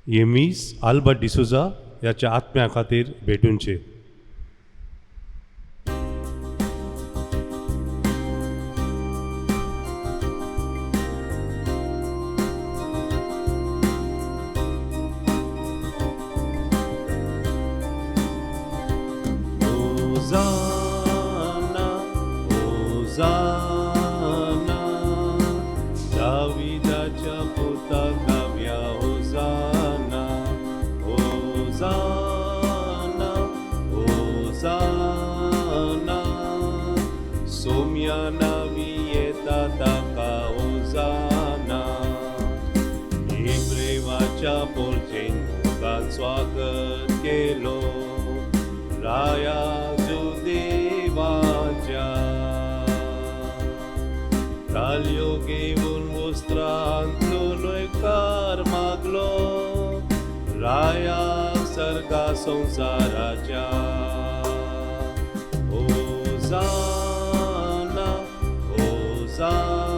येमीस Alba D'Souza याच्या आत्म्या खातीर भेटूंचे. Hosanna, Hosanna, Davidaच्या पुतळ्याव्या Hosanna, Hosanna, Hosanna, Saumya नावी येता ताका Hosanna, इब्राहिमाच्या पोरचेन तुका स्वागत केलो, राया ताल्यो घेऊन वस्त्रांतलो कार मागलो, राया सर्गा संसाराच्या. होसाना, होसाना,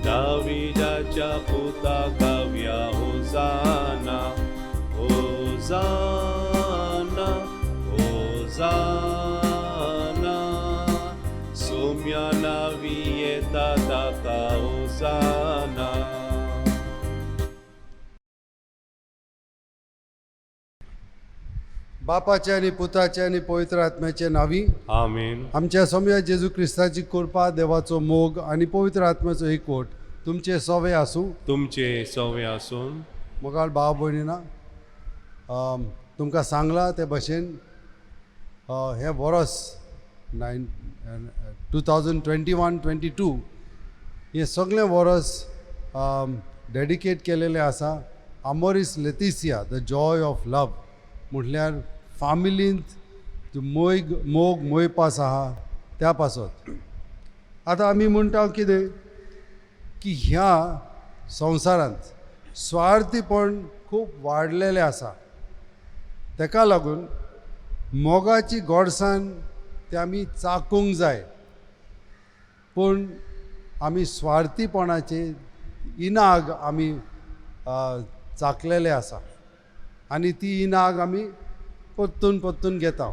दाविदाच्या पुतळ्याव्या होसाना, होसाना, होसाना, सोम्या नावी येता ताका होसाना. बापाचे आणि पुताचे आणि पवित्र आत्म्याचे नावी आमेन. आमच्या सौम्य जेजू क्रिस्ताची कृपा, देवाचो मोग आणि पवित्र आत्म्याचो एकवट तुमचे सवे आसूं. तुमचे सवे आसून. मोगाळ भाव भयणीना, तुमकां सांगला ते भशेन हे वर्स 2021-22 हे सगळें वर्स डेडिकेट केलेले आसा अमोरिस लेतिसिया द जॉय ऑफ लव, म्हटल्यार फॅमिलींत मोग मोयपास आहा त्या पासत. आतां आमी म्हणटा कितें की ह्या संवसारांत स्वार्थीपण खूब वाडलेलें आसा. ताका लागून मोगाची गोडसाण ते आमी चाखूंक जाय, पूण आमी स्वार्थीपणाचे इनाग आमी चाखलेले आसा आनी ती इनाग आमी परतून घेता.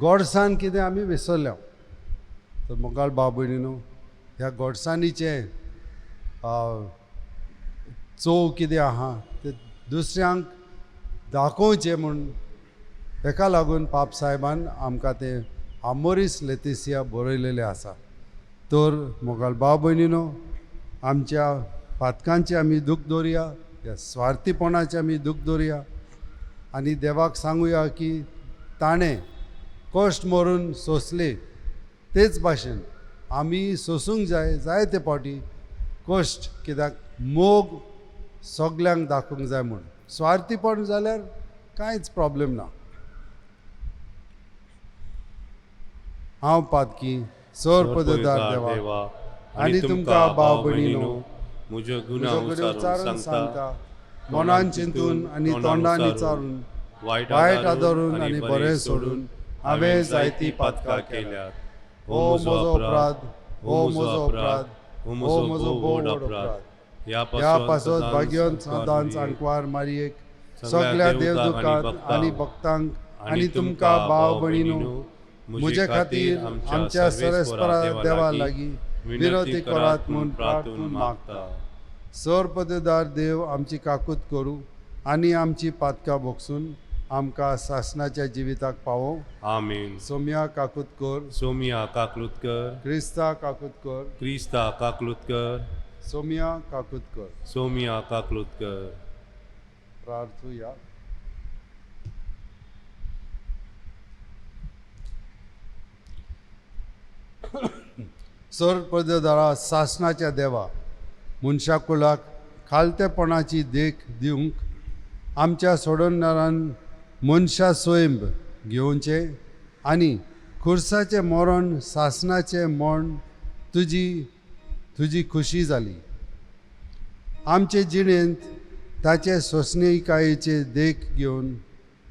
गोडसाण कितें आमी विसरल्या. तर मोगाळ भाव भयणीनो, ह्या गोडसाणीचे चव कितें आहा ते दुसऱ्यांक दाखोवचें म्हूण ताका लागून पाप साहेबान आमकां ते अमोरिस लेतिसिया बरयलेले आसा. तर मोगाळ भाव भयणीनो, आमच्या पातकांचे आमी दूख दवरया, ह्या स्वार्थीपणाचे आमी दूख दवरया आनी देवाक सांगुया की ताणें कश्ट मरून सोंसले तेच भाशेन आमी सोंसूंक जाय जायते फावटी कश्ट, कित्याक मोग सगल्यांक दाखोवंक जाय म्हूण. स्वार्थीपण जाल्यार कांयच प्रॉब्लेम ना. हांव पातकी सर पदवीदार देवा आनी तुमकां भाव भयणीनो म्हज्या गुन्हा विचारून सांगता, मनान चिंतून आनी तोंडान विचारून, वायट आदरून आनी बरें सोडून हांवें जायती पातकां केल्यात. हो म्हजो अपराध, हो म्हजो अपराध, हो म्हजो बोड अपराध. ह्या पासत भाग्यवंत सदांच आंकवार मारयेक, सगळ्या देवदूतांक आनी भक्तांक आनी तुमकां भाव भयणीनो म्हजे खातीर आमच्या सर्वेस्परा देवा लागीं विनंती करात म्हूण प्रार्थून मागता. सर पदवीदार देव आमची काकूत करूं आनी आमची पातकां भोगसून आमकां सासणाच्या जिविताक पावो. आमेन. सोम्या काकूत कर, सोमिया काकलुतकर, क्रिस्ता काकूत कर, क्रिस्ता काकलुतकर, सोम्या काकूत कर. सोमिया काकलुतकर. प्रार्थूया. सर पदवीदारा सासणाच्या देवा, मनशाकुलाक खालतेपणाची देख दिवंक आमच्या सोडवणारान मनशा स्वयंब घेवचे आनी खुर्साचें मरण सासणाचें मरण तुजी खुशी जाली. आमचे जिणेंत ताचे सोसणीकायेचे देख घेवन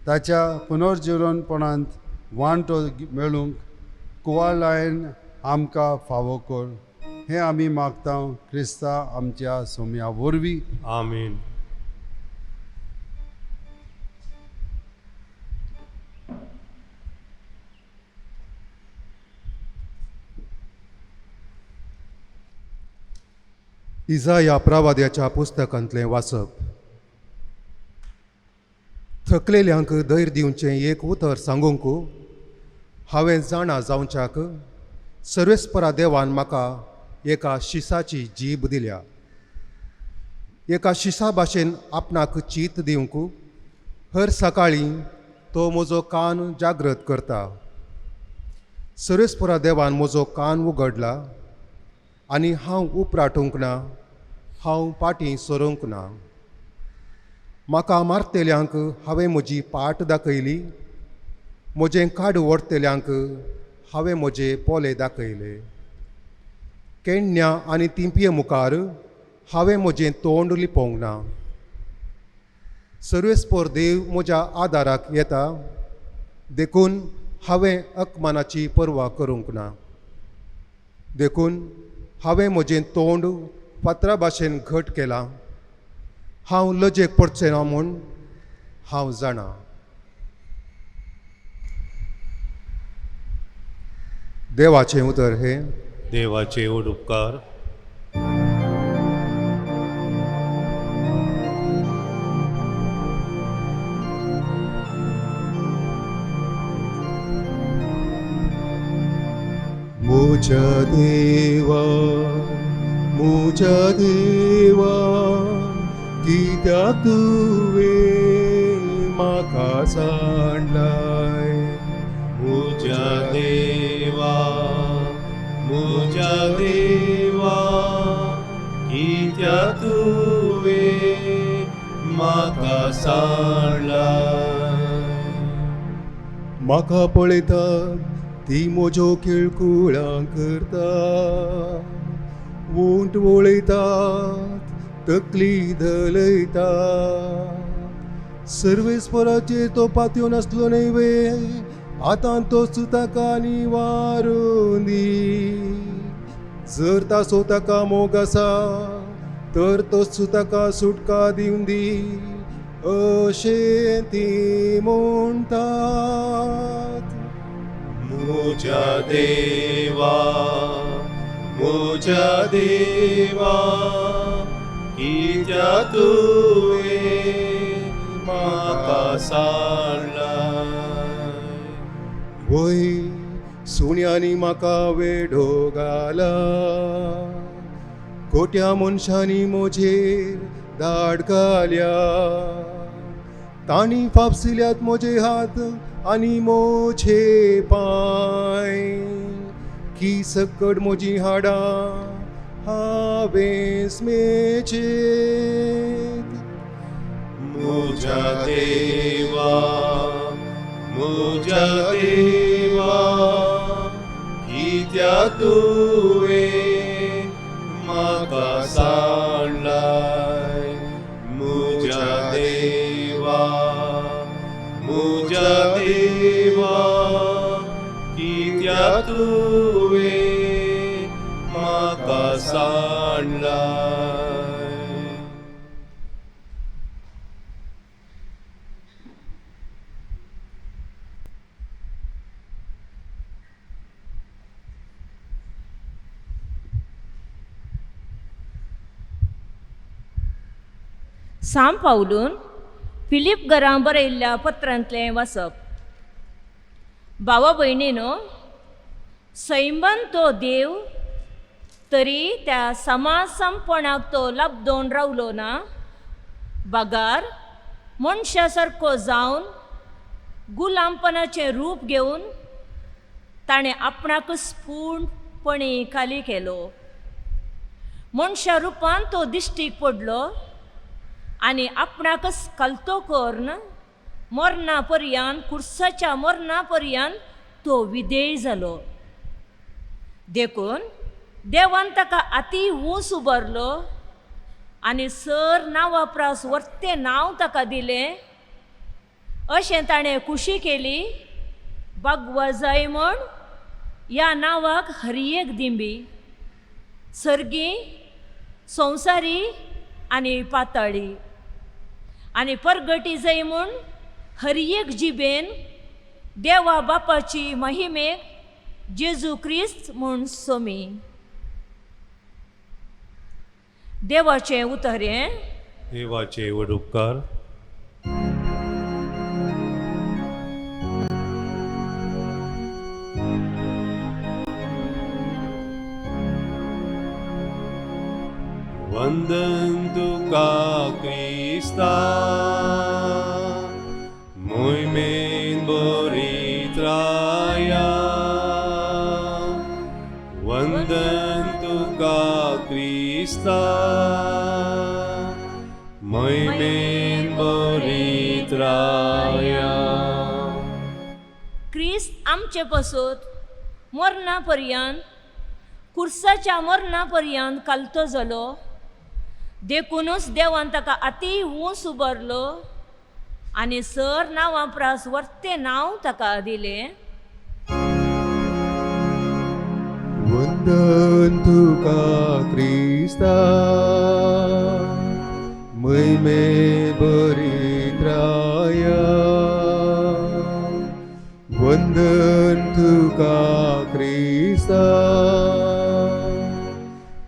ताच्या पुनर्जिवनपणांत वांटो मेळूंक कुवाळायन आमकां फावो कर. हे आमी मागता क्रिस्ता आमच्या सोम्या वरवीं. आमीन. इजाया प्रवाद्याच्या पुस्तकांतलें वाचप. थकलेल्यांक धैर्य दिवचें एक उतर सांगूंक हांवें जाणा जावच्याक सर्वेस्परा देवान म्हाका एका शिसाची जीब दिल्या. एका शिसा भाशेन आपणाक चीत दिवंक हर सकाळीं तो म्हजो कान जागृत करता. सर्वेस्परा देवान म्हजो कान उगडला आनी हांव उपराटूंक ना, हांव फाटीं सरूंक ना. म्हाका मारतेल्यांक हांवें म्हजी पाट दाखयली, म्हजें काड व्हरतेल्यांक हांवें म्हजे पोले दाखयले. केण्ण्या आनी तिंपये मुखार हांवें म्हजें तोंड लिपोवंक ना. सर्वेस्पर देव म्हज्या आदाराक येता, देखून हांवें अकमानाची पर्वा करूंक ना. देखून हांवें म्हजें तोंड फातरा भाशेन घट केलां. हांव लजेक पडचें ना म्हूण हांव जाणा. देवाचें उतर हे. देवाचे उपकार. म्हज्या देवा कित्याक तुवें म्हाका सांडलाय. मुझा देवा कित्या तुवें म्हाका सांडलाय. म्हाका पळयतात ती म्हज्यो केळकुळां करता. वोंट वळयतात, तकली धलयता. सर्वेस्पराचेर तो पातयो नासलो न्हय वे, आतां तोच ताका निवारून दी. जर ताचो ताका मोग आसा तर तोच ताका सुटका दिवन दी, अशें ती म्हणटात. मुझा देवा कित्या तुवें म्हाका सांडलाय. वय सुण्यांनी म्हाका वेढो घाला, खोट्या मनशांनी म्हजेर दाड घाल्या. तांणी फापसिल्यात म्हजे हात आनी म्हजे पांय. की सकट म्हजी हाडां हांवें स्मेचेत. मुझा देवा कित्या तुवें म्हाका सांडलाय. मुझा देवा कित्या तुवें म्हाका सांडलाय. साम पावलून फिलीप घरां बरयल्ल्या पत्रांतलें वाचप. भावा भयणीनो, सैमान तो देव तरी त्या समासमपणाक तो लाबदोन रावलो ना. बागार मनशा सारको जावन गुलामपणाचें रूप घेवन ताणें आपणाक स्पूर्णपणी खाली केलो. मनशा रुपान तो दिश्टीक पडलो आनी आपणाकच कलतो करून मरणा पर्यंत, कुर्साच्या मरणा पर्यंत तो विधेय जालो. देखून देवान ताका अती ऊंच उबारलो आनी सर नांवापरास वर्तें नांव ताका दिलें. अशें ताणें खुशी केली. भगवा जाय म्हण ह्या नांवाक हर एक दिंबी. सर्गी संवसारी आनी पाताळी आनी परगटी जाय म्हूण हर एक जिबेन देवा बापाची महिमेक जेजू क्रिस्त म्हूण सोमी. देवाचें उतर हें. देवाचे व्हड उपकार. वंदन तुका क्रिस्ता मोहिमेन बरीत राया. वंदन तुका क्रिस्ता मोहिमेन बरीत राया. क्रिस्त आमचे पासून मरणा पर्यंत कुर्साच्या मरणा पर्यंत कालतो जालो. देखूनच देवान ताका अति ऊंच उबारलो आनी सर नांवां प्रास वर्ते नांव ताका दिलें. वंदन तुका क्रिस्ता महिमे बरीत राया. वंदन तुका क्रिस्ता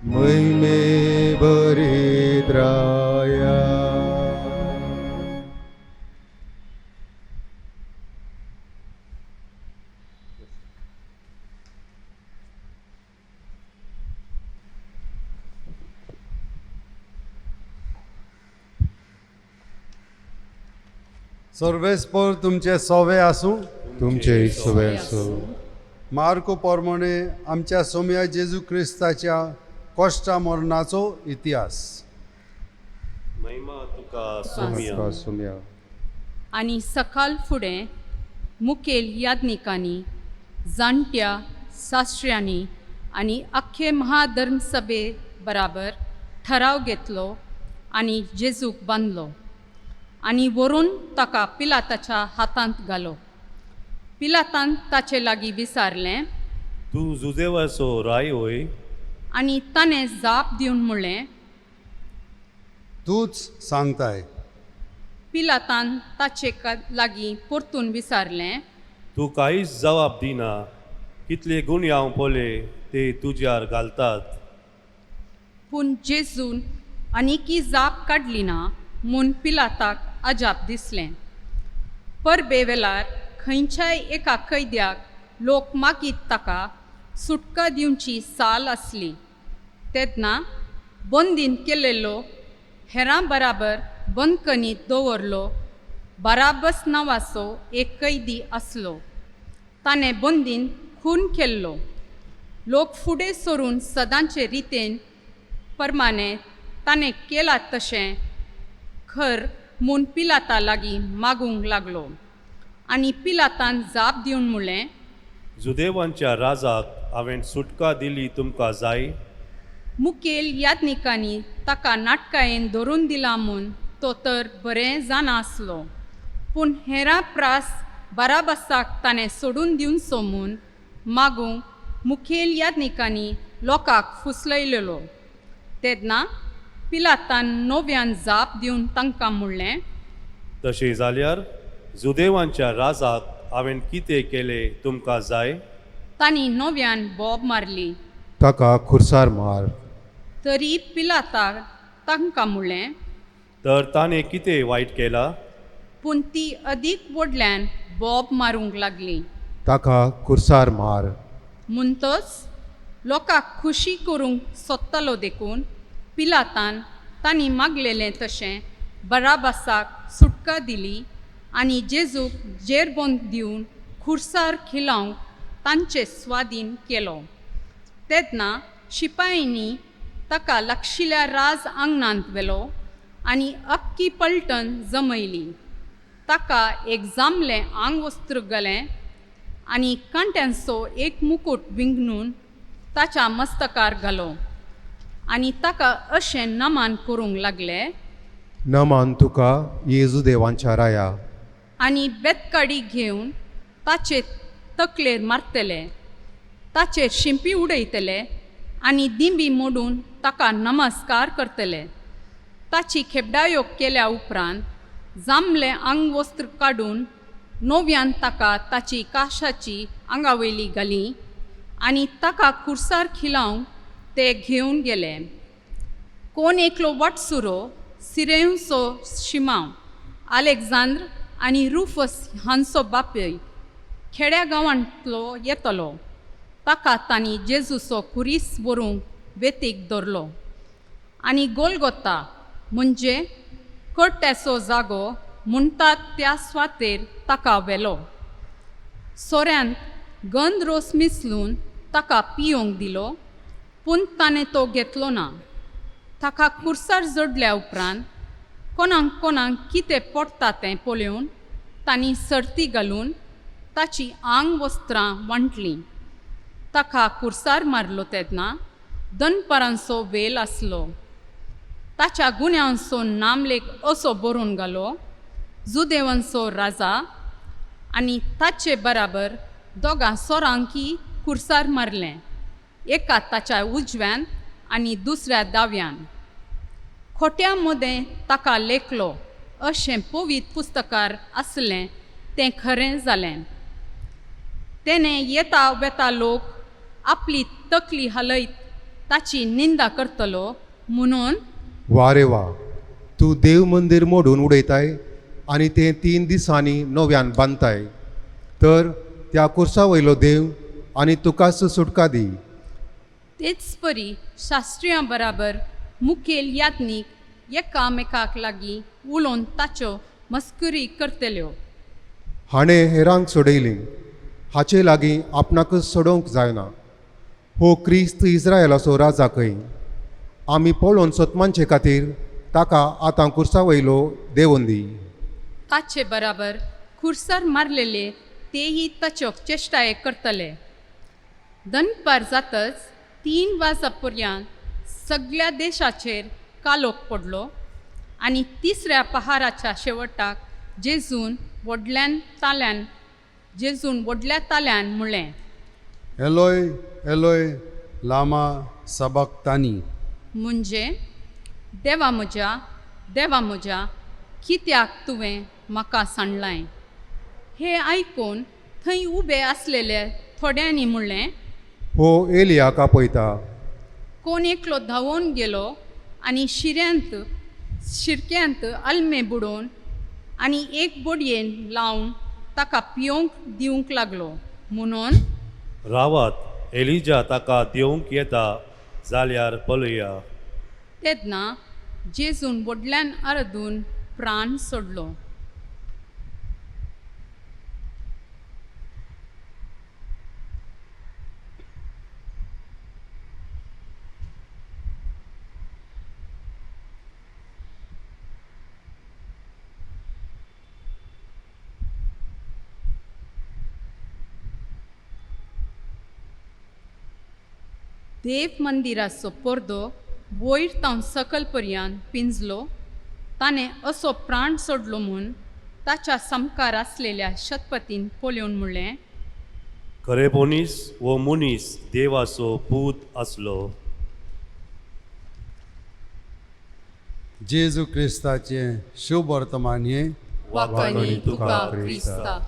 महिमे बरीत राया. सर्वेस्पर तुमचे सोवे आसूं. तुमचे सवे असो. मार्को पोरमोणे आमच्या सोम्या जेजू क्रिस्ताच्या कोश्टा मरणाचो इतिहास. महिमा तुका सोम्या. सोम्या. आनी सकाळ फुडें मुखेल याज्ञिकांनी जाणट्या शास्त्र्यांनी आनी अख्खे महाधर्मसभे बराबर ठराव घेतलो आनी जेजूक बांदलो आनी व्हरून ताका पिलाताच्या हातांत घालो. पिलातान ताचे लागीं विचारलें तूं जुदेवाचो राय होय. आनी ताणें जाप दिवन म्हणलें तूच सांगताय. पिलातान ताचे लागीं परतून विचारलें तूं कांयच जबाब दिना. कितले गुन्हे हांव पळय ते तुज्यार घालतात. पूण जेजून आनीकी जाप काडली ना म्हूण पिलाताक अजाप दिसलें. परबे वेळार खंयच्याय एका कैद्याक लोक मागीत ताका सुटका दिवची साल आसली. तेन्ना बंदीन केलेलो हेरां बराबर बंदकनीत दवरलो बाराबस नांवाचो एक कैदी आसलो. ताणें बंदीन खून केल्लो. लोक फुडें सरून सदांचे रितेन प्रमाणे ताणें केलां तशें खर म्हूण पिलाता लागीं मागूंक लागलो. आनी पिलातान जाप दिवन म्हणलें जुदेवांच्या राजाक हांवें सुटका दिली तुमकां जाय. मुखेल याज्ञिकांनी ताका नाटकायेन धरून दिला म्हूण तो तर बरें जाना आसलो. पूण हेरां प्रास बाराबासाक ताणें सोडून दिवचो म्हूण मागूंक मुखेल याज्ञिकांनी लोकांक फुसलयलेलो. तेन्ना पिलातान नव्यान जाप दिवन तांकां म्हणलें तशें जाल्यार जुदेवांच्या राजाक हांवें कितें केलें तुमकां जाय. तांणी नव्यान बोब मारली. ताका खुर्सार मार. तरी पिलातान तांकां म्हणलें तर ताणें कितें वायट केलां. पूण ती अदीक व्हडल्यान बोब मारूंक लागली. ताका खुर्सार मार. म्हणटच लोकांक खुशी करूंक सोदतालो देखून पिलातान तांणी मागलेलें तशें बराबासाक सुटका दिली आनी जेजूक जेरबंद दिवन खुर्सार खिलावंक तांचे स्वाधीन केलो. तेन्ना शिपायांनी ताका लागशिल्ल्या राज आंगणांत व्हेलो आनी अख्खी पलटण जमयली. ताका एक जांबलें आंगवस्त्र घालें आनी कांट्यांचो एक मुकुट विंगडून ताच्या मस्तकार घालो आनी ताका अशें नमान करूंक लागले नमान तुका येजू देवांच्या राया. आनी बेतकाडी घेवन ताचे तकलेर मारतले, ताचेर शिंपी उडयतले आनी दिंबी मोडून ताका नमस्कार करतले. ताची खेबडायो केल्या उपरांत जांबलें आंग वस्त्र काडून नव्यान ताका ताची काशाची आंगावेली घाली आनी ताका खुर्सार खिलावंक ते घेवन गेले. कोण एकलो वाटसुरो सिरेंसो शिमाव आलेक्झांद्र आनी रुफस हांचो बापूय खेड्या गांवांतलो येतलो. ताका तांणी जेजूचो कुरीस व्हरूंक वेतीक धरलो आनी गोलगोता म्हणजे कट्ट्याचो जागो म्हणटात त्या सुवातेर ताका व्हेलो. सोऱ्यांत गंध रोस मिसळून ताका पियोंक दिलो, पूण ताणें तो घेतलो ना. ताका खुर्सार जोडल्या उपरांत कोणाक कितें पडटा तें पळोवन तांणी सर्ती घालून ताची आंग वस्त्रां वांटलीं. ताका खुर्सार मारलो तेन्ना दनपारांचो वेल आसलो. ताच्या गुन्यांचो नामलेख असो बरोवन घालो, जुदेवांचो राजा, आनी ताचे बराबर दोगां सोरांकी खुर्सार मारलें, एका ताच्या उजव्यान आनी दुसऱ्या दाव्यान. खोट्या मदें ताका लेखलो अशें पवित्र पुस्तकार आसलें तें खरें जालें. तेणें येता वेता लोक आपली तकली हालयत ताची निंदा करतलो म्हणून वा रे वा, तूं देव मंदीर मोडून उडयताय आनी तें 3 दिसांनी नव्यान बांदताय. तर त्या कुर्सा वयलो देव आनी तुकाच सुटका दी. तेच परी शास्त्रियां बराबर मुखेल याज्ञीक एकामेकाक लागीं उलोवन ताच्यो मस्करी करतल्यो. हाणें हेरांक सोडयलीं, हाचे लागीं आपणाकच सोडोवंक जायना. हो क्रिस्त इस्रायेलाचो राजाकय. आमी पळोवन सतमांचे खातीर ताका आतां कुर्सा वयलो देंवोवन दी. ताचे बराबर खुर्सार मारलेले तेही ताच्यो चेष्टाये करतले. दनपार जातच 3 वाजा पर्यंत सगळ्या देशाचेर कालोख पडलो आनी तिसऱ्या पहाराच्या शेवटाक जेजून व्हडल्या ताल्यान म्हणलें, एलोय एलोय लामा सबक्तानी, म्हणजे देवा म्हज्या कित्याक तुवें म्हाका सांडलाय. हे आयकून थंय उबे आसलेले थोड्यांनी म्हणलें, हो एलियाक आपयता. कोण एकलो धांवून गेलो आनी शिरक्यांत आल्मे बुडोवन आनी एक बोडयेन लावन ताका पियोंक दिवंक लागलो. म्हणून रावात, एलिजा ताका दिवंक येता जाल्यार पळया. तेन्ना जेजून व्हडल्यान आरदून प्राण सोडलो. देव मंदिराचो पर्दो वयर तावन सकल पर्यंत पिंजलो. ताणें असो प्राण सोडलो म्हूण ताच्या समकार आसलेल्या शतपतीन पळोवन म्हणलें, खरेपणीस वो मनीस देवाचो पूत आसलो. जेजू क्रिस्ताचे शुभ वर्तमान हे वाकणी तुका क्रिस्ता.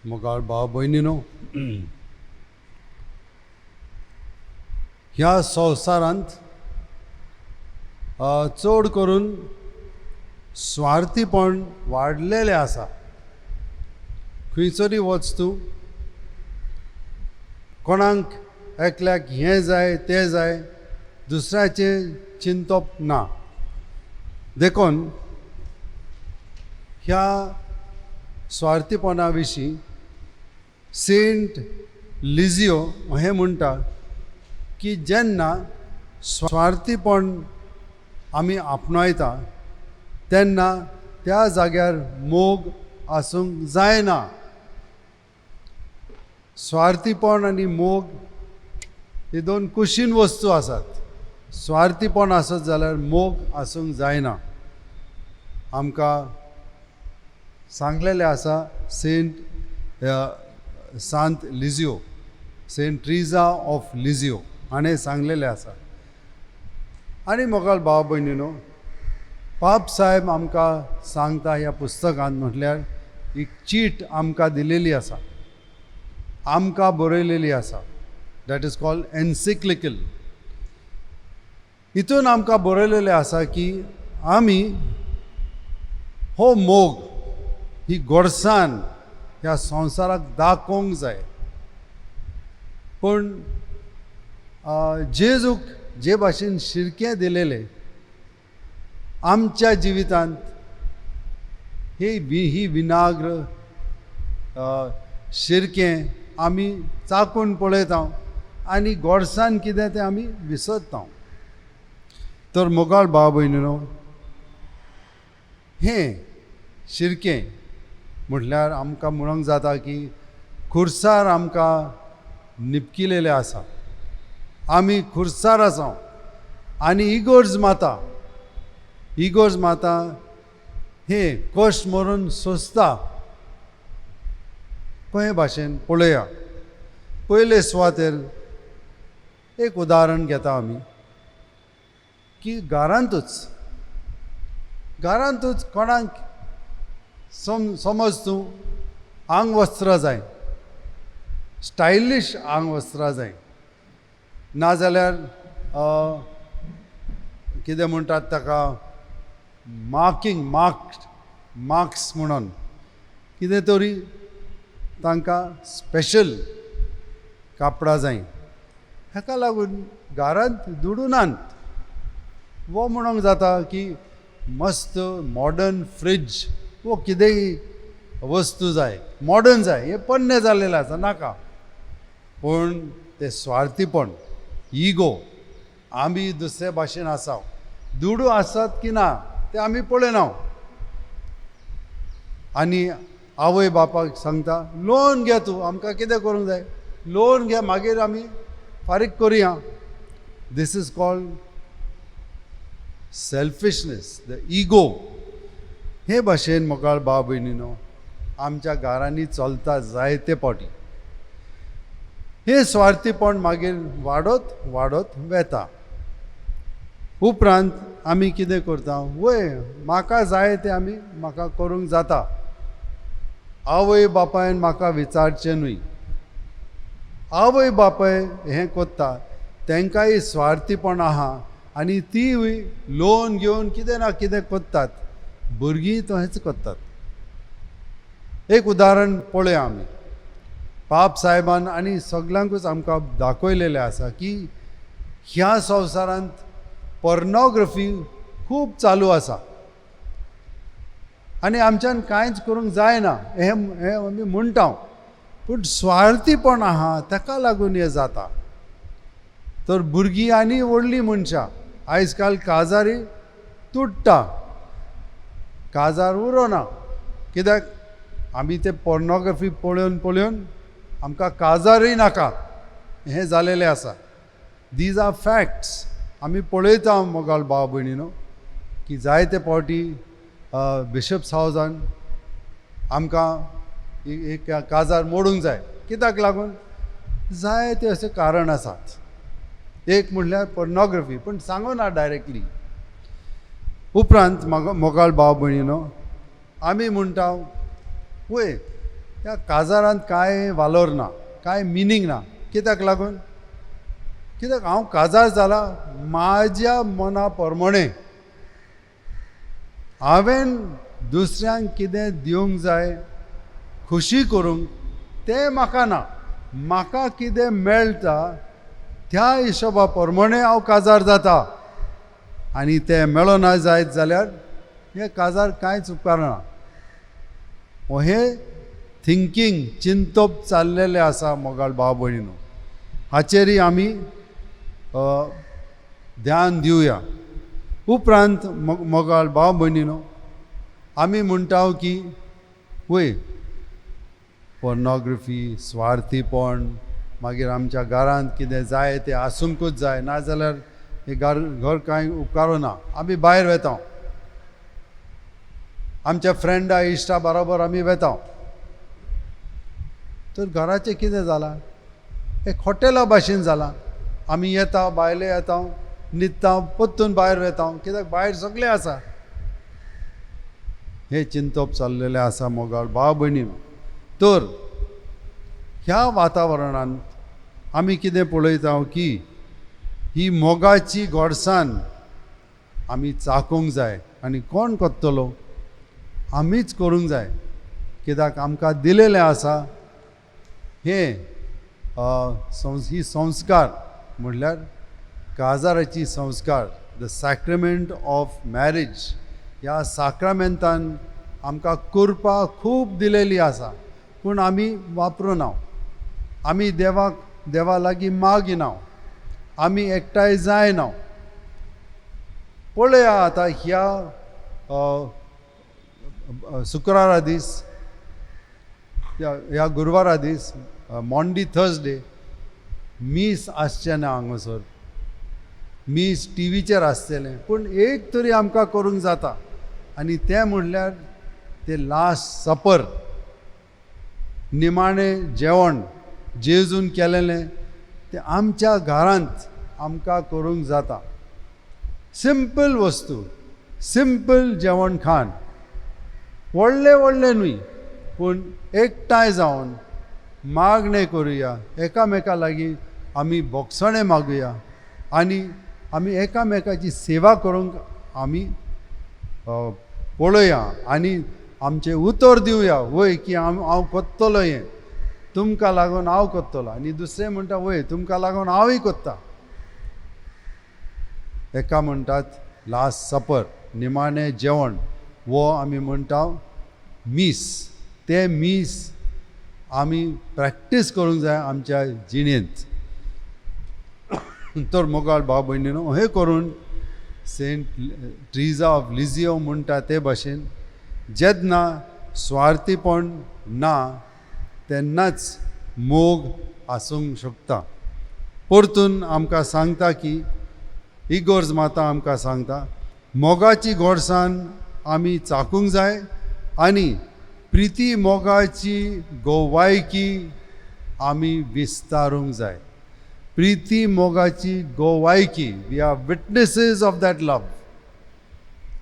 मोगाळ भाव भयणीनो, ह्या संवसारांत चड करून स्वार्थीपण वाडलेलें आसा. खंयसरी वच तूं, कोणाक एकल्याक हें जाय तें जाय, दुसऱ्याचें चिंतप ना. देखून ह्या स्वार्थीपणा विशीं सेंट लिजियो हें म्हणटा की जेन्ना स्वार्थीपण आमी आपणायता तेन्ना त्या जाग्यार मोग आसूंक जायना. स्वार्थीपण आनी मोग हे दोन कुशीन वस्तू आसात. स्वार्थीपण आसत जाल्यार मोग आसूंक जायना. आमकां सांगलेलें आसा सांत लिजियो, सेंट ट्रिजा ऑफ लिजियो हाणें सांगलेलें आसा. आनी मोगाल भाव भयणीनो, पाप साहेब आमकां सांगता ह्या पुस्तकांत म्हटल्यार एक चीट आमकां दिलेली आसा, आमकां बरयलेली आसा. That is called encyclical. हितून आमकां बरयलेलें आसा की आमी हो मोग, ही गोडसाण ह्या संवसाराक दाखोवंक जाय. पूण जेजूक जे भाशेन शिरकें दिलेलें आमच्या जिवितांत ही विनाग्र शिरकें आमी चाकून पळयता आनी गोडसाण कितें तें आमी विसरता. तर मोगाळ भाव भयणीनो, हें शिरकें म्हटल्यार आमकां म्हणूंक जाता की खुर्सार आमकां निपकिलेलें आसा, आमी खुर्सार आसा आनी इगोर्ज माता हें कश्ट मरून सोंसता. हे भाशेन पळया. पयले सुवातेर एक उदाहरण घेता आमी की घरांतूच कोणाक समज तूं आंगवस्त्र जाय, स्टायलिश आंगवस्त्रां जाय, नाजाल्यार कितें म्हणटात ताका मार्क्स म्हणून कितें तरी तांकां स्पेशल कापडां जाय. हेका लागून घरांत दुडूनांत वो म्हणूंक जाता की मस्त मॉडर्न फ्रीज वो कितेंय वस्तू जाय, मॉडर्न जाय. हें पन्नें जाल्लेलें आसा, नाका. पूण तें स्वार्थीपण, इगो, आमी दुसरे भाशेन आसा, दुडू आसात की ना तें आमी पळयना. आनी आवय बापायक सांगता लोन घे, तूं आमकां कितें करूंक जाय, लोन घे, मागीर आमी फारीक करुया. This is called selfishness, the ego. हे भाशेन मोगाळ भाव भयणीनो आमच्या घरांनी चलता जायते पावटी. हे स्वार्थीपण मागीर वाडत वेता. उपरांत आमी कितें करता, वय म्हाका जाय तें म्हाका करूंक जाता, आवय बापायन म्हाका विचारचें न्हय. आवय बापाय हें कोत्ता, तेंकांय स्वार्थीपण आहा आनी तीय लोन घेवन कितें ना कितें कोत्तात. भुरगीं तशेंच कोत्तात. एक उदाहरण पळया आमी. पाप साहेबान आनी सगळ्यांकूच आमकां दाखयलेलें आसा की ह्या संवसारांत पोर्नोग्राफी खूब चालू आसा आनी आमच्यान कांयच करूंक जायना हें आमी म्हणटा. पूण स्वार्थीपण आहा ताका लागून हें जाता. तर भुरगीं आनी व्हडलीं मनशां आयज काल काजारी तुट्टा, काजार उरोना. कित्याक आमी ते पोर्नोग्राफी पळोवन आमकां काजारय नाका हें जालेलें आसा. These are facts. आमी पळयता मोगाळ भाव भयणीनो की जायते पावटी बिशप्स हावजान आमकां एक काजार मोडूंक जाय. कित्याक लागून जायते अशें कारण आसात. एक म्हणल्यार पोर्नोग्राफी, पूण सांगना डायरेक्टली. उपरांत मोगाळ भाव भयणीनो आमी म्हणटा वय ह्या काजारांत कांय वालोर ना, कांय मिनींग ना. कित्याक लागून, कित्याक हांव काजार जाला म्हाज्या मना प्रमाणें. हांवें दुसऱ्यांक कितें दिवंक जाय, खुशी करूंक, तें म्हाका ना. म्हाका कितें मेळटा त्या हिशोबा प्रमाणें हांव काजार जाता. आनी तें मेळना जायत जाल्यार हें काजार कांयच उपकारना. हें थिंकींग, चिंतप चाललेलें आसा मोगाळ भाव भयणीनो. हाचेरय आमी ध्यान दिवया. उपरांत मोगाळ भाव भयणीनो आमी म्हणटा की वय पोर्नोग्राफी, स्वार्थीपण, मागीर आमच्या घरांत कितें जाय तें आसूंकूच जाय, नाजाल्यार हे घर कांय उपकारू ना. आमी भायर वेता, आमच्या फ्रेंडा इश्टा बरोबर आमी वेता. तर घराचें कितें जालां? एक हॉटेला भाशेन जालां. आमी येता, भायले येता, न्हिदता, परतून भायर वेता, कित्याक भायर सगळें आसा. हे चिंतप चाललेलें आसा मोगाळ भाव भयणीनो. तर ह्या वातावरणांत आमी कितें पळयता की ही मोगाची गोडसाण आमी चाखूंक जाय. आनी कोण कोत्तलो? आमीच करूंक जाय, कित्याक आमकां दिलेलें आसा हे ही संस्कार म्हणल्यार काजाराची संस्कार, द सॅक्रेमेंट ऑफ मॅरेज. ह्या साक्रामेंतान आमकां करपा खूब दिलेली आसा, पूण आमी वापरूना. आमी देवा लागीं मागिना, आमी एकठांय जायना. पळया आतां ह्या शुक्रारा दीस, ह्या गुरुवारा दीस, मॉन्डी थर्सडे मीस आसचें ना हांगासर. मीस टीव्हीचेर आसतलें, पूण एक तरी आमकां करूंक जाता, आनी तें म्हणल्यार तें लास्ट सपर, निमाणें जेवण जेजून केलेलें तें आमच्या घरांत आमकां करूंक जाता. सिंपल वस्तू, सिंपल जेवण खाण, व्हडलें व्हडलें न्हय, पूण एकठांय जावन मागणें करुया, एकामेका लागीं आमी बोगसणें मागुया, आनी आमी एकामेकाची सेवा करूंक आमी पळोवया, आनी आमचें उतर दिवया. वय की हांव कोत्तलो हें, तुमकां लागून हांव कोत्तलो, आनी दुसरें म्हणटा वय तुमकां लागून हांवूय कोत्ता. एका म्हणटात लास्ट सपर, निमाणें जेवण, वो आमी म्हणटा मीस. तें मीस आमी प्रॅक्टीस करूंक जाय आमच्या जिणेंत. तर मोगाळ भाव भयणीनो, हे करून सेंट ट्रिजा ऑफ लिजिओ म्हणटा ते भाशेन जेन्ना स्वार्थीपण ना तेन्नाच मोग आसूंक शकता. परतून आमकां सांगता की इगोर्ज माता आमकां सांगता मोगाची गोडसाण आमी चाखूंक जाय, आनी प्रिती मोगाची गोवायकी आमी विस्तारूंक जाय. प्रिती मोगाची गोवायकी, वी आर विटनेसीस ऑफ दॅट लव.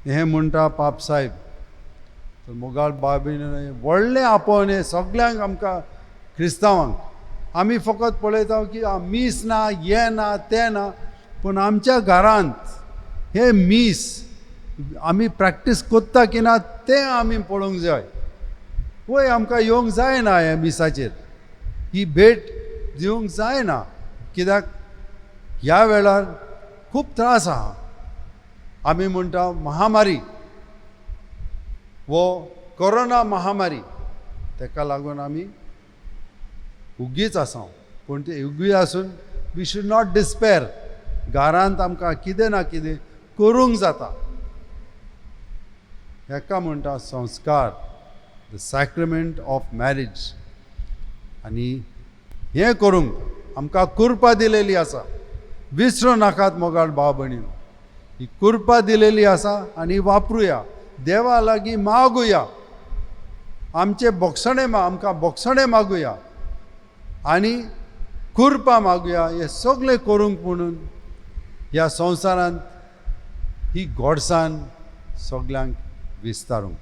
हें म्हणटा पाप साहेब. तर मोगाळ बाबीन व्हडलें आपोवन हें सगळ्यांक आमकां क्रिस्तांवांक. आमी फकत पळयता की मीस ना, हें ना, तें ना, पूण आमच्या घरांत हे मीस आमी प्रॅक्टीस कोत्ता की ना तें आमी पळोवंक जाय. वय आमकां येवंक जायना ह्या मिसाचेर, ही भेट दिवंक जायना, कित्याक ह्या वेळार खूब त्रास आहा. आमी म्हणटा महामारी, वो कोरोना महामारी, तेका लागून आमी उगीच आसा. पूण ते उगी आसून वी शूड नॉट डिस्पेर. घरांत आमकां कितें ना कितें करूंक जाता. हेका म्हणटा संस्कार, द सॅक्रेमेंट ऑफ मॅरेज. आनी हें करूंक आमकां कृपा दिलेली आसा. विसरूं नाकात मोगाळ भाव भयणीनो, ही कृपा दिलेली आसा आनी वापरुया. देवा लागीं मागुया, आमचे आमकां बोगसणें मागुया, आनी कृपा मागुया. हे सगळें करूंक म्हणून ह्या संवसारांत ही गोडसाण सगळ्यांक विस्तारूंक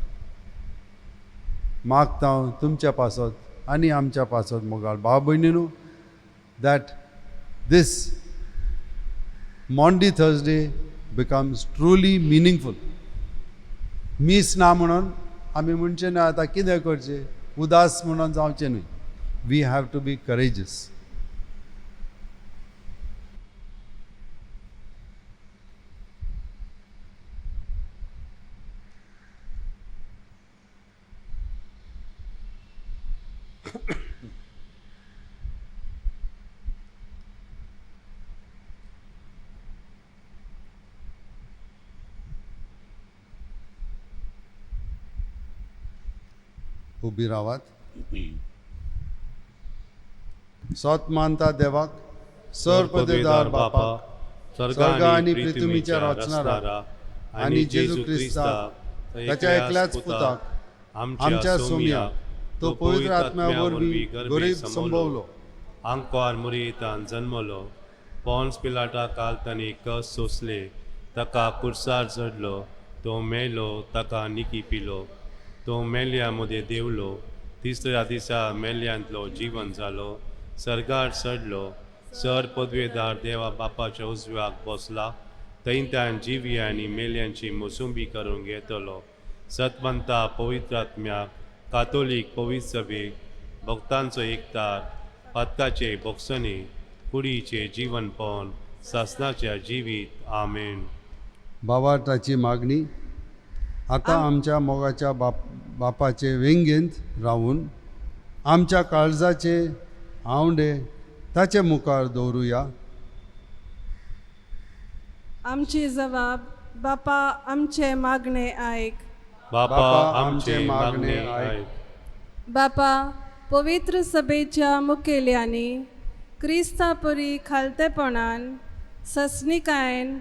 मागता हांव तुमच्या पासत आनी आमच्या पासत मोगाळ भाव भयणीनो, that this Maundy Thursday becomes truly meaningful. मीस ना म्हणून आमी म्हणचें ना आतां कितें करचें, उदास म्हणून जावचें न्हय. We have to be courageous. उबी रावात. सत मानता देवाक, सर्पदेदार बापाक, स्वर्ग आणि पृथ्वीच्या रचणारा आणि जेजू ख्रिस्ता त्याच्या एकल्याच पुताक आमच्या सोम्या तो पवित्र आत्म्यावरवी गरीब संभवलो आंकोर मुरीतान जन्मलो पॉन्स पिलाटा काल तांणी कस सोसले ताका कुर्सार चडलो तो मेलो ताका निकी पिलो तो मेल्या मध्ये देवलो तिसऱ्या दिसा मेल्यांतलो जीवन जालो सर्गार चडलो सर पदवेदार देवा बापाच्या उजव्याक बसला थंयच्यान जिवी आनी मेल्यांची मोसुंबी करून घेतलो सतमंता पवित्र आत्म्याक कातोलीक पवित्र सभेक भक्तांचो एकतार पदकाचे बोगसणी कुडीचे जीवनपण सासनाच्या जिवीत आमेन. भावार्थाची मागणी आता आमच्या मोगाच्या बापाचे वेंगेंत रावून आमच्या काळजाचे आवंडे ताचे मुखार दवरुया. आमची जबाब बापा आमचे मागणे ऐक. बापा आमचे मागणे ऐक. बापा पवित्र सभेच्या मुखेल्यांनी क्रिस्तापरी खालतेपणान ससनिकायेन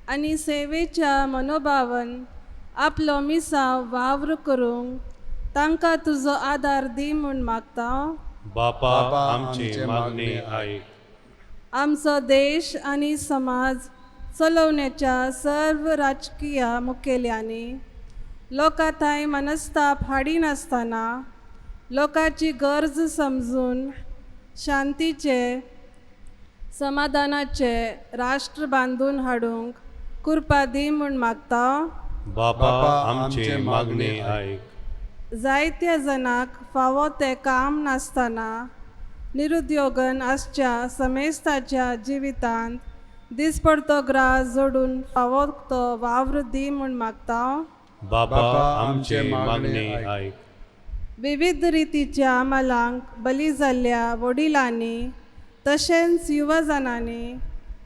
आनी सेवेच्या मनोभावन आपलो मिसाव वावर करूंक तांकां तुजो आदार दी म्हूण मागता. बापा आमचे मागणे ऐक. आमचो देश आनी समाज चलोवण्याच्या सर्व राजकीय मुखेल्यांनी लोकांताय मनस्ताप हाडिनासतना लोकांची गरज समजून शांतीचे समाधानाचे राष्ट्र बांदून हाडूंक कृपा दी म्हूण मागता. बापा आमचे मागणे ऐक. जायत्या जणांक फावो तें काम नासतना निरुद्योगन आसच्या समेस्ताच्या जिवितांत दिसपडतो ग्रास जोडून फावो तो वावर दी म्हूण मागता. बापा आमचे मागणे ऐक. विविध रितीच्या आमलांक बली जाल्ल्या वडिलांनी तशेंच युवजनांनी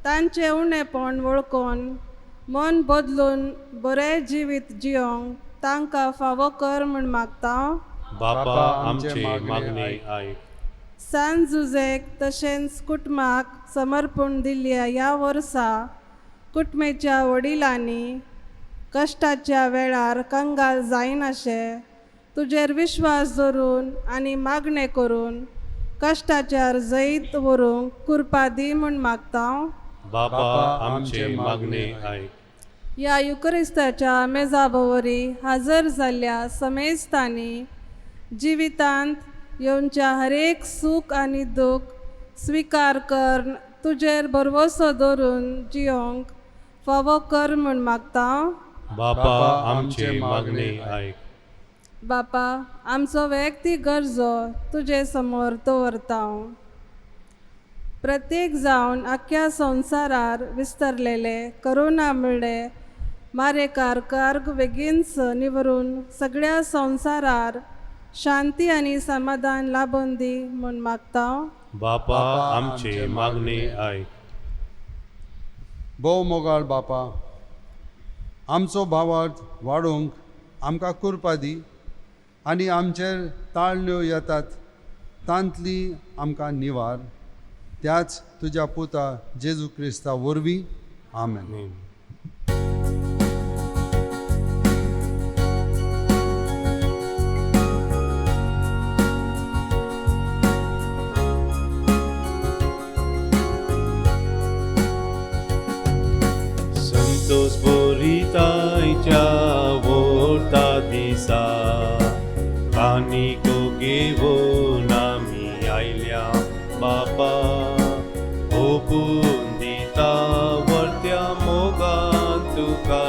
तांचे उणेपण वळखून मन बदलून बरें जिवीत जियोंक तांकां फावो कर म्हूण मागता. बापा आमचे मागणे ऐक. सान जुजेक तशेंच कुटुंबाक समर्पण दिल्ल्या ह्या वर्सा कुटुंबेच्या वडिलांनी कश्टाच्या वेळार कंगाल जायनाशे तुजेर विश्वास दवरून आनी मागणे करून कश्टाच्यार जैत व्हरूंक कृपा दी म्हूण मागता. बापा आमचे मागणे ऐक. ह्या युक्रिस्ताच्या मेजाबवरी हजर जाल्ल्या समेस्तांनी जिवितांत येवच्या हरेक सूख आनी दूख स्विकार कर तुजेर भरवोसो दवरून जियोंक फावो कर म्हूण मागता. बापा आमचे मागणे ऐक. बापा आमचो वैयक्तीक गरजो तुजे समोर दवरता. प्रत्येक जावन आख्या संवसारार विस्तरलेले करोना मुळे मारेकार कार्ग बेगीनच निवरून सगळ्या संवसारार शांती आनी समाधान लाभून दी म्हूण मागता. बापा आमचे मागणे ऐक. भोव मोगाळ बापा आमचो भावार्थ वाडोवंक आमकां कृपा दी आनी आमचेर ताळण्यो येतात तांतली आमकां निवार. त्याच तुज्या पुता जेजू क्रिस्ता वरवीं आमेन. संतोष बोरितायच्या वोर्ता दिसा कानिको घेवन आमी आयल्या बापा ओपून दिता वर्त्या मोगान तुका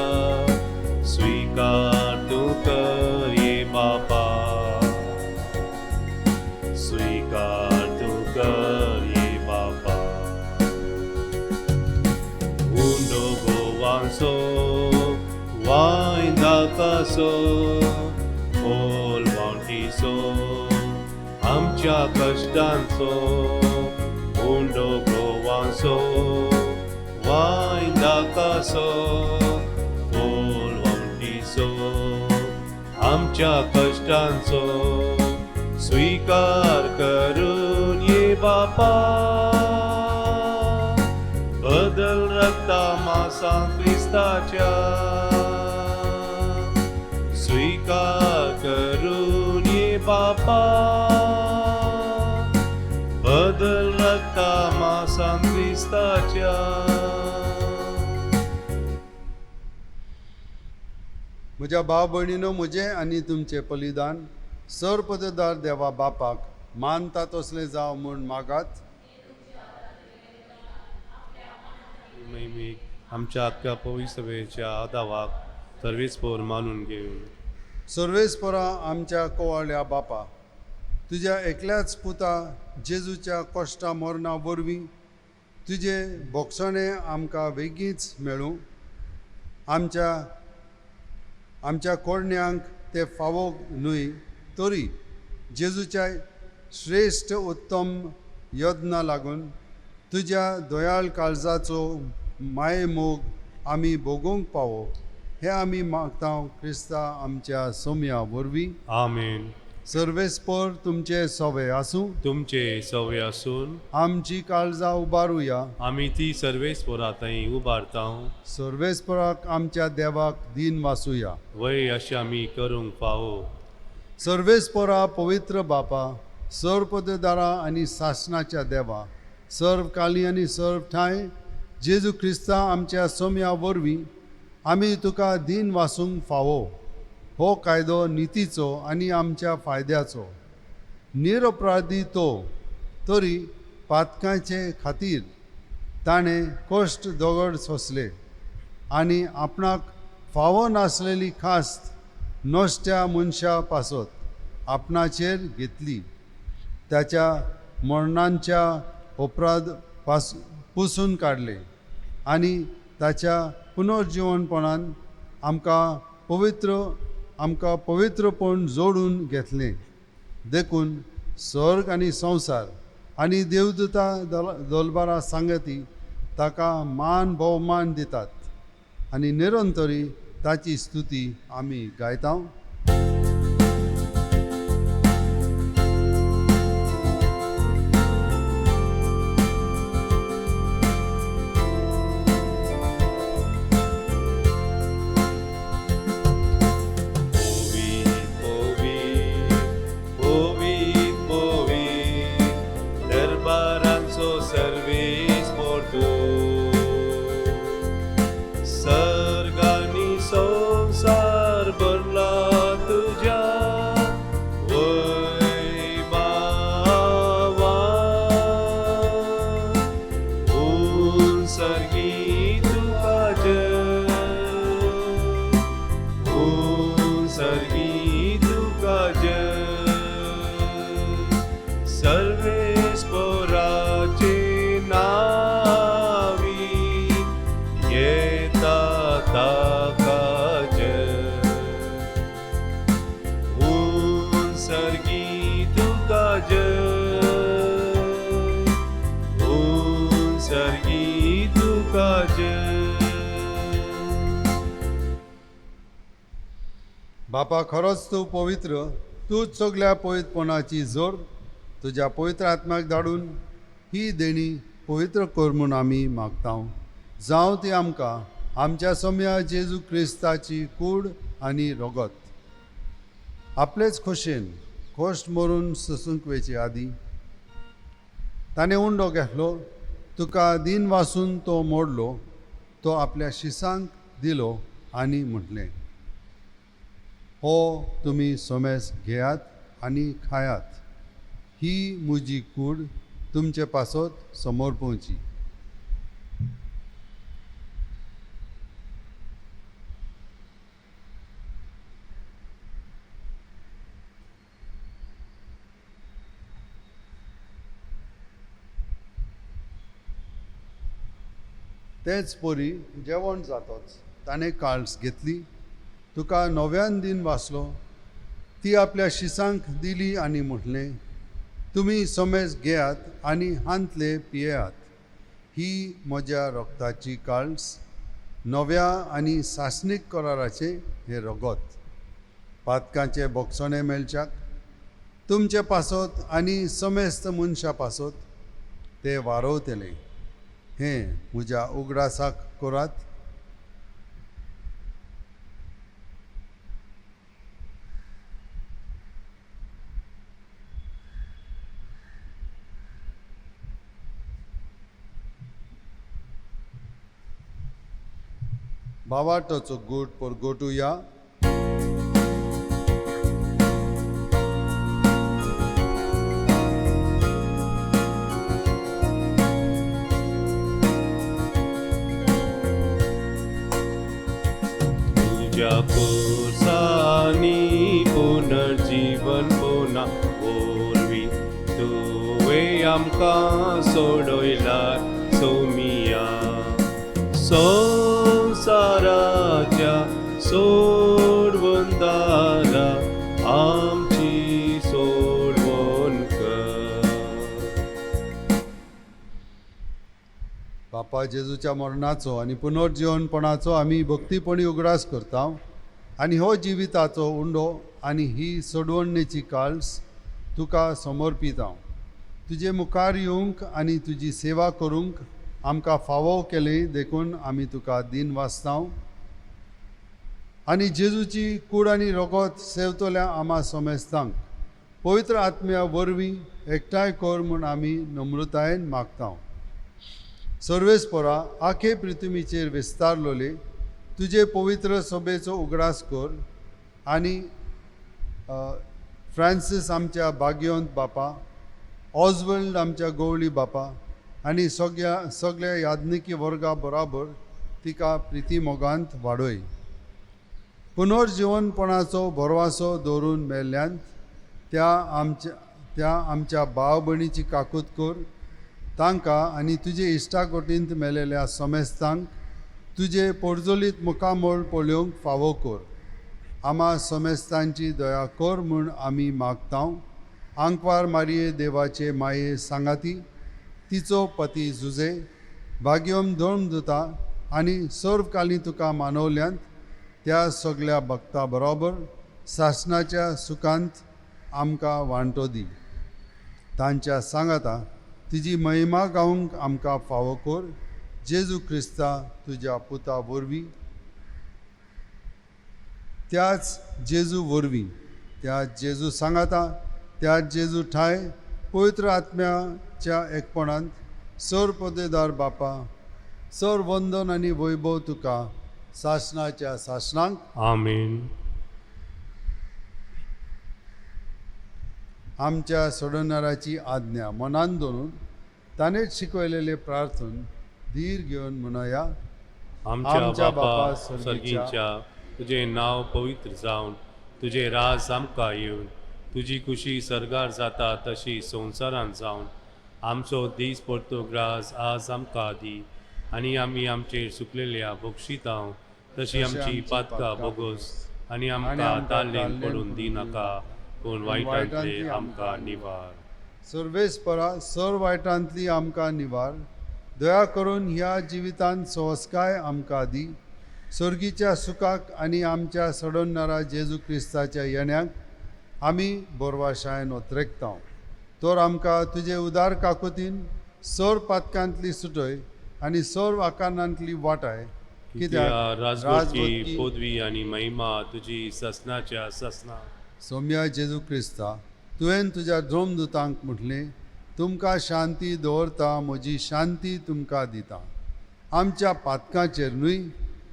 स्विकार तूं कर ये बापा स्विकार तूं कर ये बापा. उंडो गोवांचो वायंदाकाचो ओल वांटीचो आमच्या कश्टांचो उंडो गोवांचो वायंदाकाचो ओल वांटीचो आमच्या कश्टांचो स्विकार करून ये बापा बदल रक्ता मासा क्रिस्ताच्या स्वीकार करून ये बापा बदल रक्ता मासा क्रिस्ताच्या म्हज्या भाव भयणीनो म्हजें आनी तुमचें बलिदान सर्वपददार देवा बापाक मानता तसलें जावं म्हूण मागात महिमीक आमच्या अख्ख्या पवित्र सभेच्या आदावाक सर्वेस्पोर मानून घेवन सर्वेस्परा आमच्या कोवाळ्या बापा तुज्या एकल्याच पुता जेजूच्या कश्टा मरणा वरवीं तुजे बोगसणें आमकां बेगीच मेळूं आमच्या कोडण्यांक ते फावो न्हय तरी जेजूच्या श्रेश्ठ उत्तम यत्ना लागून तुज्या दोयाळ काळजाचो माये मोग आमी भोगूंक पावो हे आमी मागता क्रिस्ता आमच्या सोम्या वरवीं आमेन. सर्वेस्पर तुमचे सवे आसूं तुमचे सवय असून आमची काळजां उबारुया आमी ती सर्वेस्पोरा थंय उबारता सर्वेस्पराक आमच्या देवाक दिन वासुया वय अशें आमी करूंक फावो. सर्वेस्परा पवित्र बापा सर्वपददारा आनी शासनाच्या देवा सर्व काली आनी सर्व ठाय जेजू क्रिस्ता आमच्या सोम्या वरवीं आमी तुका दिन वासूंक फावो हो कायदो नितीचो आनी आमच्या फायद्याचो निरपराधी तो तरी पातकांचे खातीर ताणें कश्ट दोगड सोंसले आनी आपणाक फावो नासलेली खास्त नोश्ट्या मनशा पासत आपणाचेर घेतली त्याच्या मरणांच्या उपरांत पुसून काडले आनी ताच्या पुनर्जीवनपणान आमकां पवित्रपण जोडून घेतलें देखून स्वर्ग आनी संवसार आनी देवदूतां दोलबारा सांगती ताका मान भोवमान दितात आनी निरंतरी ताची स्तुती आमी गायता. बापा खरोच तूं पवित्र तूंच सगळ्या पवित्रपणाची जोर तुज्या पवित्र आत्म्याक धाडून ही देणी पवित्र कर म्हूण आमी मागता. जावं ती आमकां आमच्या सोम्या जेजू क्रिस्ताची कूड आनी रगत आपलेच खोशेन खोश्ट मरून ससूंक वेचे आदी ताणें उंडो घेतलो तुका दिन वासून तो मोडलो तो आपल्या शिसांक दिलो आनी म्हटलें हो तुमी सोमेस घेयात आनी खायात ही म्हजी कूड तुमचे पासत समोर पोवची. तेच परी जेवण जातोच ताणें काळस घेतली तुका नव्यान दिन वाचलो ती आपल्या शिसांक दिली आनी म्हटलें तुमी सोमेस घेयात आनी हांतले पियेयात ही म्हज्या रक्ताची काळस नव्या आनी शासनीक कराराचे हे रगत पातकांचे बोगसणे मेळच्याक तुमचे पासत आनी समेस्त मनशा पासत ते वारवतले हे म्हज्या उगडासाक करात. बावाटोचो गोट परगोटुया. तुझ्या कोर्सानी पुनर्जीवन पुन्हा ओरवी तुवे आमकां सोडयला सोमिया. संसाराच्या सोडवंदारा आमची सोडवण कर. बापा जेजूच्या मरणाचो आनी पुनर्जीवनपणाचो आमी भक्तीपणी उगडास करता आनी हो जिविताचो उंडो आनी ही सोडवणेची काळस तुका समर्पीत हांव. तुजे मुखार येवंक आनी तुजी सेवा करूंक आमकां फावो केले देखून आमी तुका दिन वाचतां. आनी जेजूची कूड आनी रगत सेवतल्या आमा समेस्तांक पवित्र आत्म्या वरवीं एकठांय कर म्हूण आमी नम्रतायेन मागता. सर्वेस्परा आखे पृथ्वीचेर विस्तारलोले तुजे पवित्र सभेचो उगडास कर आनी फ्रांसीस आमच्या भाग्यवंत बापा, ऑजवल्ड आमच्या गवळी बापा आनी सगळ्या याज्ञिकी वर्गा बराबर तिका प्रिती मोगांत वाडय. पुनर्जीवनपणाचो भरवासो दवरून मेल्ल्यांत त्या आमच्या भाव भयणीची काकूत कर. तांकां आनी तुजे इश्टाकोटींत मेलेल्या समेस्तांक तुजे पोरजोलीत मुखामोळ पळोवंक फावो कर. आमा समेस्तांची दया कर म्हूण आमी मागता. आंकवार मारये देवाचे माये सांगाती, तिचो पती जुजे, भाग्यम धर्मदुता आनी सर्वकाली तुका मानवल्यांत त्या सगळ्या भक्ता बरोबर सासणाच्या सुखांत आमकां वांटो दी. तांच्या सांगाता तुजी महिमा गावंक आमकां फावो कर. जेजू क्रिस्ता तुज्या पुता वरवीं, त्याच जेजू वरवीं, त्या जेजू सांगाता, त्या जेजू ठाय पवित्र आत्म्याच्या एकपणांत सर पदेदार बापा, सर वंदन आनी वैभव तुका सासणाच्या सासणांक. आमीन. आमच्या सोडवणाऱ्याची आज्ञा मनान दवरून ताणेच शिकवलेले प्रार्थन धीर घेवन म्हणया. आमच्या बापा सर्गीच्या, तुझे नाव पवित्र जावन तुझे राज आमकां येवन तुजी खुशी सर्गार जाता तशी संवसारांत जावन आमचो दीस परतोग्रास आज आमकां दी. आनी आमी आमचेर सुकलेल्या बक्षितांव तशी आमची पातकां बोगोस आनी आमकां ताल्लेन पडून दिनाका, पूण वायटांतले आमकां निवार. सर्वेस्परा सर वायटांतली आमकां निवार. दया करून ह्या जिवितांत संस्काय आमकां दी. सर्गीच्या सुखाक आनी आमच्या सडवणारा जेजू क्रिस्ताच्या येण्याक आमी बोरवाशायेन ओत्रेकता. तर आमकां तुजे उदार काकुतीन सर पातकांतली सुटय आनी सर्व आकारांतली वाटाय. कित्याक राजवटी पदवी आनी महिमा तुजी ससनाच्या ससना. सौम्या जेजू क्रिस्ता, तुवें तुज्या धर्मदुतांक म्हटलें, तुमकां शांती दवरता, म्हजी शांती तुमकां दिता. आमच्या पातकांचेर न्हय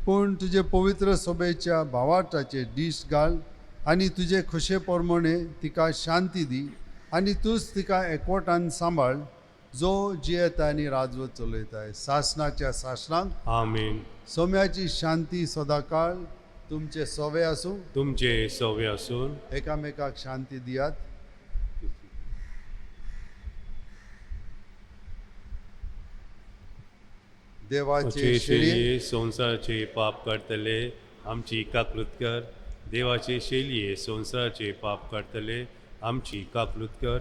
पूण तुजे पवित्र सभेच्या भावार्थाचेर दिश्ट घाल आनी तुजे खुशे प्रमाणे तिका शांती दी आनी तूंच तिका एकवटान सांबाळ, जो जियेता आनी राजवत चलयताय सासणाच्या सासणांक. आमीन. सौम्याची शांती सदाकाळ तुमचे सवे आसूं. तुमचे सवे आसून एकामेकाक शांती दियात. देवाचे शेळये संसाराचे पाप करतले आमची काकलूत कर. देवाचे शेलये संसाराचे पाप करतले आमची काकलूत कर.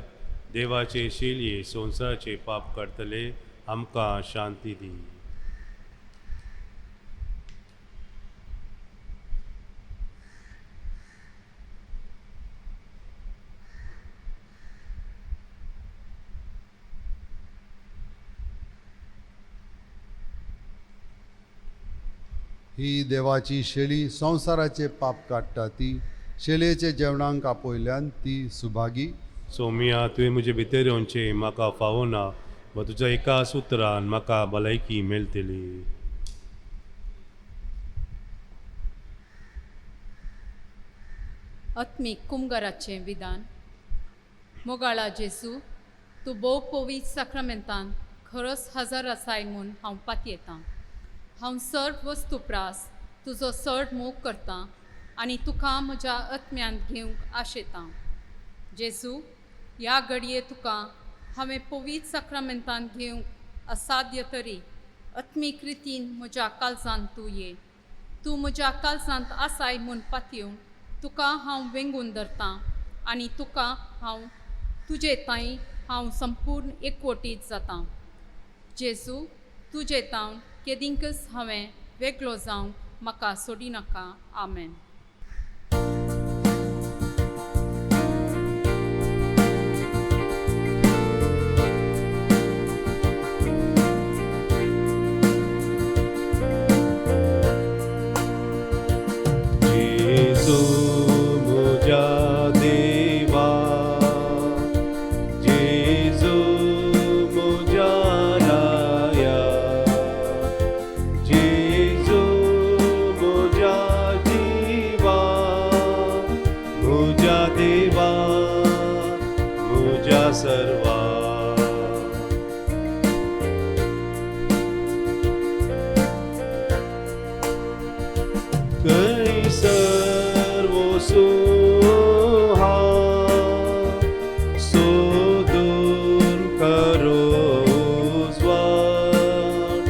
देवाचे शेलये संसाराचे पाप करतले आमकां शांती दी. ही देवाची शेली संवसाराचे पाप काडटा ती शेलयेचे जेवणांक आपयल्यान ती सुभागी. सोमिया तुवें म्हजे भितर येवचें म्हाका फावो ना, वा तुज्या एका उतरान म्हाका भलायकी मेळटली. आत्मीक कुमगाराचें विधान. मोगाळा जेजू, तूं भोव पवित्र साक्रामेंतान खरोच हजर आसाय म्हूण हांव पातयेतां. हांव सर्व वस्तुप्रास तुजो चड मोग करतां आनी तुका म्हज्या आत्म्यान घेवंक आशेतां. जेजू, ह्या घडये तुका हांवें पवित्र साक्रामेंतान घेवंक असाध्य तरी आत्मीक रितीन म्हज्या काळजांत तूं ये. तूं म्हज्या काळजांत आसाय म्हूण पातयेवन तुका हांव वेंगून धरतां आनी तुका हांव तुजे ताईं हांव संपूर्ण एकवटीत जातां. जेजू, तुजे तावन केदींकच हांवें वेगळो जावंक म्हाका सोडी नाका. आमेन. जेजू म्हज्या देवा, जेजू म्हज्या राया, जेजू म्हज्या जिवा, म्हज्या देवा, म्हज्या सर्वा. कैसर वो सुहा सोदून करो स्वार,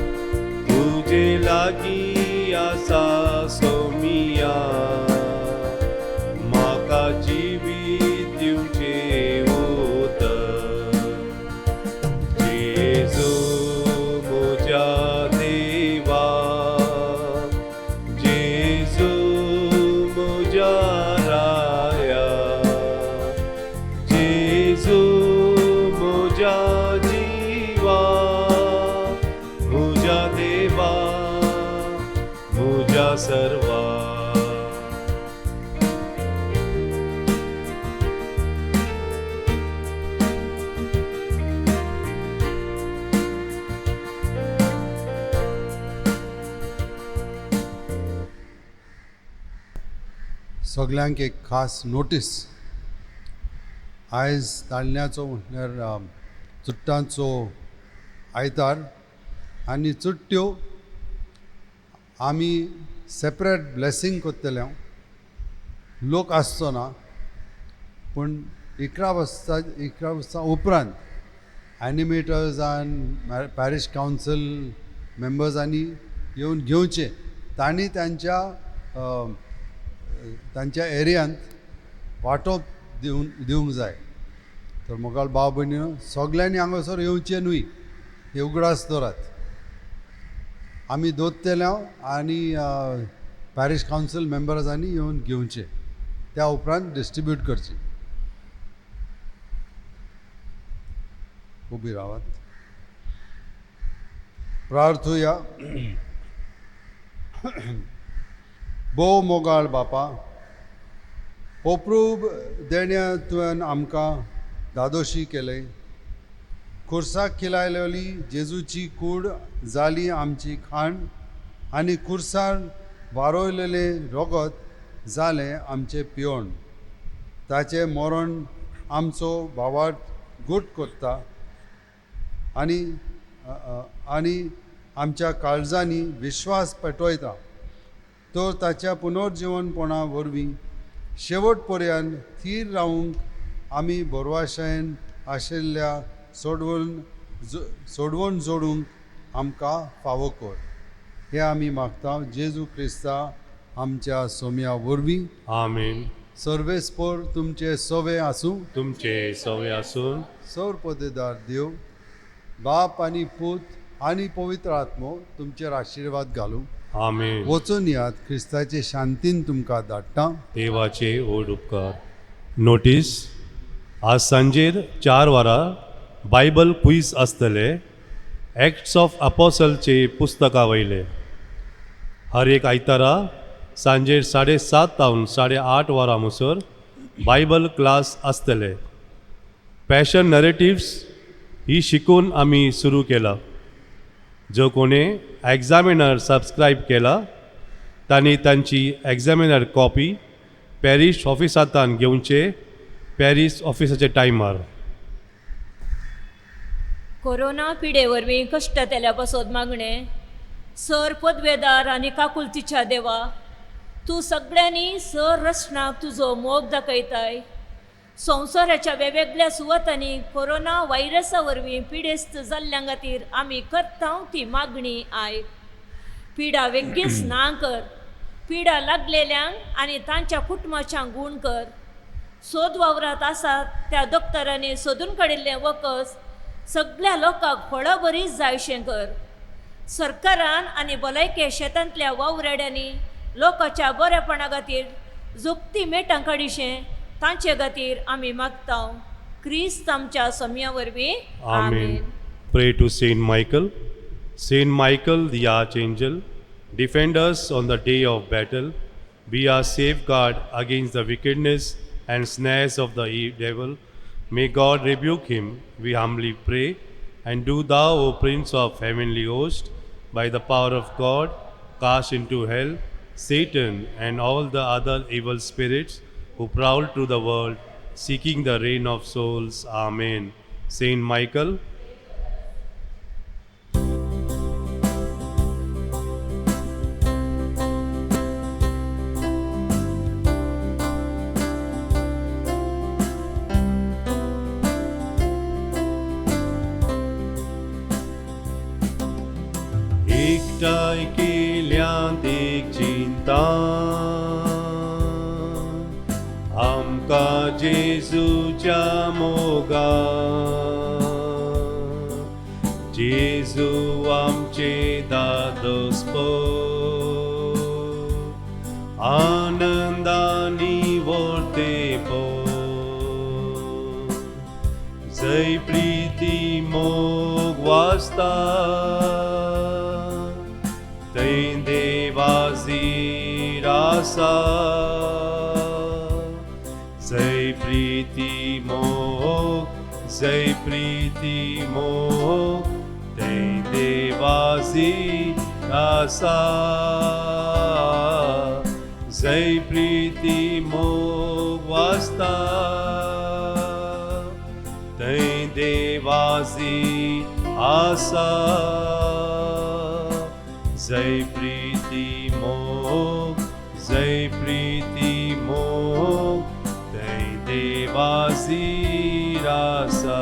तुझे लागी आसा सोमिया, म्हाका जिवीत दिवचे उतर. जेजू म्हज्या देवा, जेजू म्हज्या राया, जेजू म्हज्या जिवा, म्हज्या देवा, म्हज्या सर्वा. सगल्यांक एक खास नोटीस. आयज ताळण्याचो म्हटल्यार चुट्टांचो आयतार आनी चुट्ट्यो आमी सेपरेट ब्लेसींग कोत्तले. लोक आसचो ना, पूण 11 वर्सां उपरांत एनिमेटर्स आनी पॅरिश कावन्सिल मेंबर्सांनी येवन घेवचे. तांणी तांच्या एरियांत वांटो दिवंक जाय. तर मोगाळ भाव भयणीनो, सगल्यांनी हांगासर येवचें न्हय, हे उगडास दवरात. आमी दोत्तेल्या आनी पॅरिश कावन्सिल मेंबर्सांनी येवन घेवचे, त्या उपरांत डिस्ट्रिब्यूट करची. उबी रावात. प्रार्थुया. भोव मोगाळ बापा, अप्रूप देण्या तुवें आमकां दादोशी केले. खुर्साक खिलायलेली जेजूची कूड जाली आमची खाण, आनी खुर्सार वारोयलेले रगत जालें आमचें पियोण. ताचें मरण आमचो भावार्थ घूट करता आनी आमच्या काळजांनी विश्वास पेटयता. तर ताच्या पुनर्जीवनपणा वरवीं शेवट पर्यंत थीर रावंक आमी बोरवाशायेन आशिल्ल्या सोडवण जोडूंक आमकां फावो कर. हे आमी मागता जेजू क्रिस्ता आमच्या सोम्या वरवीं. आमीन. सर्वेस्पर तुमचे सवे आसूं. तुमचे सवे आसून सर्वपदेदार देव, बाप आनी पूत आनी पवित्र आत्मो तुमचेर आशिर्वाद घालूं. आमीन. वचून यात क्रिस्ताचे शांतीन तुमकां धाडटा. देवाचे ओड उपकार. नोटीस. आज सांजेर 4 वरां बायबल क्विज आसतले. एक्ट्स ऑफ अपोसलचे पुस्तका वयले. हर एक आयतारा सांजे 7:30 तावन 8:30 वरां मुसोर बायबल क्लास आसतले. पॅशन नरेटिव्स ही शिकून आमी सुरू केला. जो कोणी एग्जामिनर सबस्क्राईब केला तांणी तांची एग्जामिनर कॉपी पॅरिश ऑफिसांतान घेवचे पॅरिस ऑफिसाच्या टायमार. कोरोना पिडे वरवीं कश्ट तेल्या पासोद मागणे सर पदवेदार आनी काकुलतीच्या देवा, तूं सगळ्यांनी सर रचनाक तुजो मोग दाखयताय. संवसाराच्या वेगवेगळ्या सुवातांनी कोरोना व्हायरसा वरवीं पिडेस्त जाल्ल्यां खातीर आमी करता ती मागणी आयक. पिडा वेगळीच ना कर. पिडा लागलेल्यांक आनी तांच्या कुटुंबाच्यांक गूण कर. सोद वावरात आसात त्या दोक्तरांनी सोदून काडिल्लें वखद सगळ्या लोकांक फळाबरीच जायशें कर. सरकारान आनी भलायके शेतांतल्या वावरेड्यांनी लोकांच्या बरेपणा खातीर जोगती मेटां काडिशें तांचे खातीर आमी मागता. क्रिस्त आमच्या सम्या वरवीं आमेन. Pray to Saint Michael. Saint Michael the archangel, defend us on the day of battle. Be our safeguard against the wickedness and snares of the devil. May God rebuke him, we humbly pray. And do thou, O Prince of heavenly host, by the power of God, cast into hell Satan and all the other evil spirits who prowl through the world, seeking the reign of souls. Amen. Saint Michael, एकटाय केल्यांत एक चिंता, आमकां जेजूच्या मोगा. जेजू आमचे दादोस्पो, आनंदानी वर्तेपो. जय प्रीती मोग वाचता, थंय देवाची रासा. जय प्रीती मोग, जय प्रीती मोग, थंय देवाची रासा. जय प्रीती मोग वाचता, थंय देवाची आसा. जय प्रीती मोग, जय प्रीती मोग, थंय देवाची रासा.